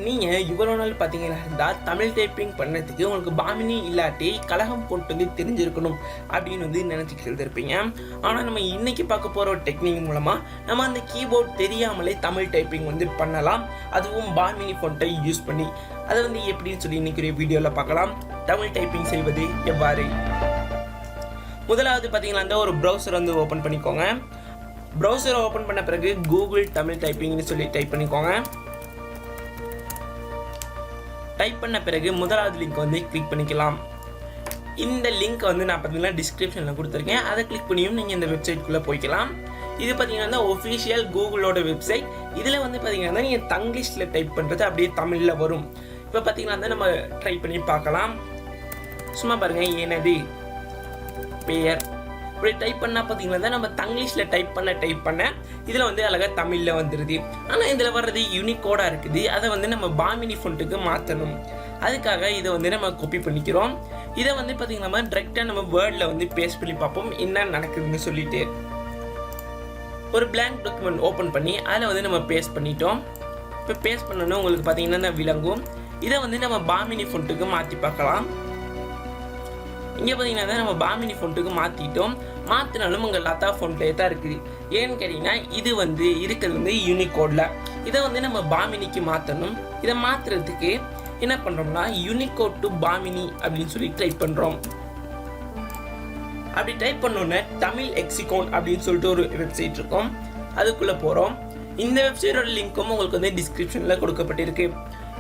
நீங்கள் இவ்வளோ நாள் பார்த்தீங்கன்னா இருந்தால் தமிழ் டைப்பிங் பண்ணுறதுக்கு உங்களுக்கு பாமினி இல்லாட்டி கலகம் போட்டு வந்து தெரிஞ்சிருக்கணும் அப்படின்னு வந்து நினச்சிக்கிட்டு இருந்திருப்பீங்க. ஆனால் நம்ம இன்றைக்கி பார்க்க போகிற ஒரு டெக்னிக் மூலமாக நம்ம அந்த கீபோர்ட் தெரியாமலே தமிழ் டைப்பிங் வந்து பண்ணலாம். அதுவும் பாமினி ஃபோன்ட்டை யூஸ் பண்ணி. அதை வந்து எப்படின்னு சொல்லி இன்றைக்கி ஒரு வீடியோவில் பார்க்கலாம். தமிழ் டைப்பிங் செய்வது எவ்வாறு. முதலாவது பார்த்தீங்கன்னா ஒரு ப்ரௌசர் வந்து ஓப்பன் பண்ணிக்கோங்க. ப்ரௌசரை ஓப்பன் பண்ண பிறகு கூகுள் தமிழ் டைப்பிங்னு சொல்லி டைப் பண்ணிக்கோங்க. டைப் பண்ண பிறகு முதலாவது லிங்க் வந்து கிளிக் பண்ணிக்கலாம். இந்த லிங்க் வந்து நான் பார்த்தீங்கன்னா டிஸ்கிரிப்ஷனில் கொடுத்துருக்கேன். அதை கிளிக் பண்ணியும் நீங்கள் இந்த வெப்சைட்குள்ளே போய்க்கலாம். இது பார்த்தீங்கன்னா ஒஃபிஷியல் கூகுளோட வெப்சைட். இதில் வந்து பார்த்தீங்கன்னா நீங்கள் தங்கிலீஷில் டைப் பண்ணுறது அப்படியே தமிழில் வரும். இப்போ பார்த்தீங்கன்னா நம்ம ட்ரை பண்ணி பார்க்கலாம். சும்மா பாருங்கள், எனது பெயர் இப்படி டைப் பண்ணால் பார்த்தீங்கன்னா நம்ம தங்கிலீஷில் டைப் பண்ண இதில் வந்து அழகாக தமிழில் வந்துடுது. ஆனால் இதில் வர்றது யூனிகோடாக இருக்குது. அதை வந்து நம்ம பாமினி ஃபோன்ட்டுக்கு மாற்றணும். அதுக்காக இதை வந்து நம்ம காப்பி பண்ணிக்கிறோம். இதை வந்து பார்த்தீங்கன்னா நம்ம டைரெக்டாக நம்ம வேர்டில் வந்து பேஸ்ட் பண்ணி பார்ப்போம் என்ன நடக்குதுன்னு சொல்லிட்டு. ஒரு பிளாங்க் டாக்குமெண்ட் ஓப்பன் பண்ணி அதில் வந்து நம்ம பேஸ்ட் பண்ணிட்டோம். இப்போ பேஸ்ட் பண்ணணும் உங்களுக்கு பார்த்தீங்கன்னா விளங்கும். இதை வந்து நம்ம பாமினி ஃபோன்ட்டுக்கு மாற்றி பார்க்கலாம். இங்கே பார்த்தீங்கன்னா நம்ம பாமினி ஃபோன்ட்டுக்கு மாற்றிட்டோம். மாற்றினாலும் உங்கள் லதா ஃபோன்ட்லேயே தான் இருக்குது. ஏன்னு கேட்டிங்கன்னா இது வந்து இருக்கிறது வந்து யூனிகோடில். இதை வந்து நம்ம பாமினிக்கு மாற்றணும். இதை மாற்றுறதுக்கு என்ன பண்ணுறோம்னா யூனிகோட் டு பாமினி அப்படின்னு சொல்லி டைப் பண்ணுறோம். அப்படி டைப் பண்ணோன்னே தமிழ் எக்ஸிகோன் அப்படின்னு சொல்லிட்டு ஒரு வெப்சைட் இருக்கும். அதுக்குள்ளே போகிறோம். இந்த வெப்சைட்டோட லிங்க்கும் உங்களுக்கு வந்து டிஸ்கிரிப்ஷனில் கொடுக்கப்பட்டிருக்கு.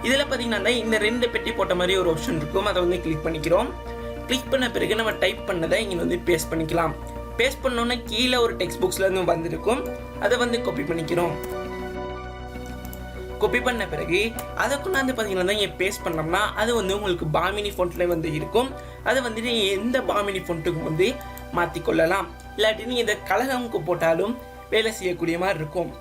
இதில் பார்த்தீங்கன்னா இந்த 2 பெட்டி போட்ட மாதிரி ஒரு ஆப்ஷன் இருக்கும். அதை வந்து கிளிக் பண்ணிக்கிறோம். கிளிக் பண்ண பிறகு நம்ம டைப் பண்ணதை இங்கே வந்து பேஸ்ட் பண்ணிக்கலாம். பேஸ்ட் பண்ணோன்னே கீழே ஒரு டெக்ஸ்ட் புக்ஸ்லேருந்து வந்திருக்கும். அதை வந்து காப்பி பண்ணிக்கிறோம். காப்பி பண்ண பிறகு அதை கொண்டாந்து பார்த்தீங்கன்னா இங்கே பேஸ்ட் பண்ணோம்னா அது வந்து உங்களுக்கு பாமினி ஃபோன்ட்டில் வந்து இருக்கும். அதை வந்து நீங்கள் எந்த பாமினி ஃபோன்ட்டுக்கும் வந்து மாற்றிக்கொள்ளலாம். இல்லாட்டி நீங்கள் இந்த கலகமுக்கு போட்டாலும் வேலை செய்யக்கூடிய மாதிரி இருக்கும்.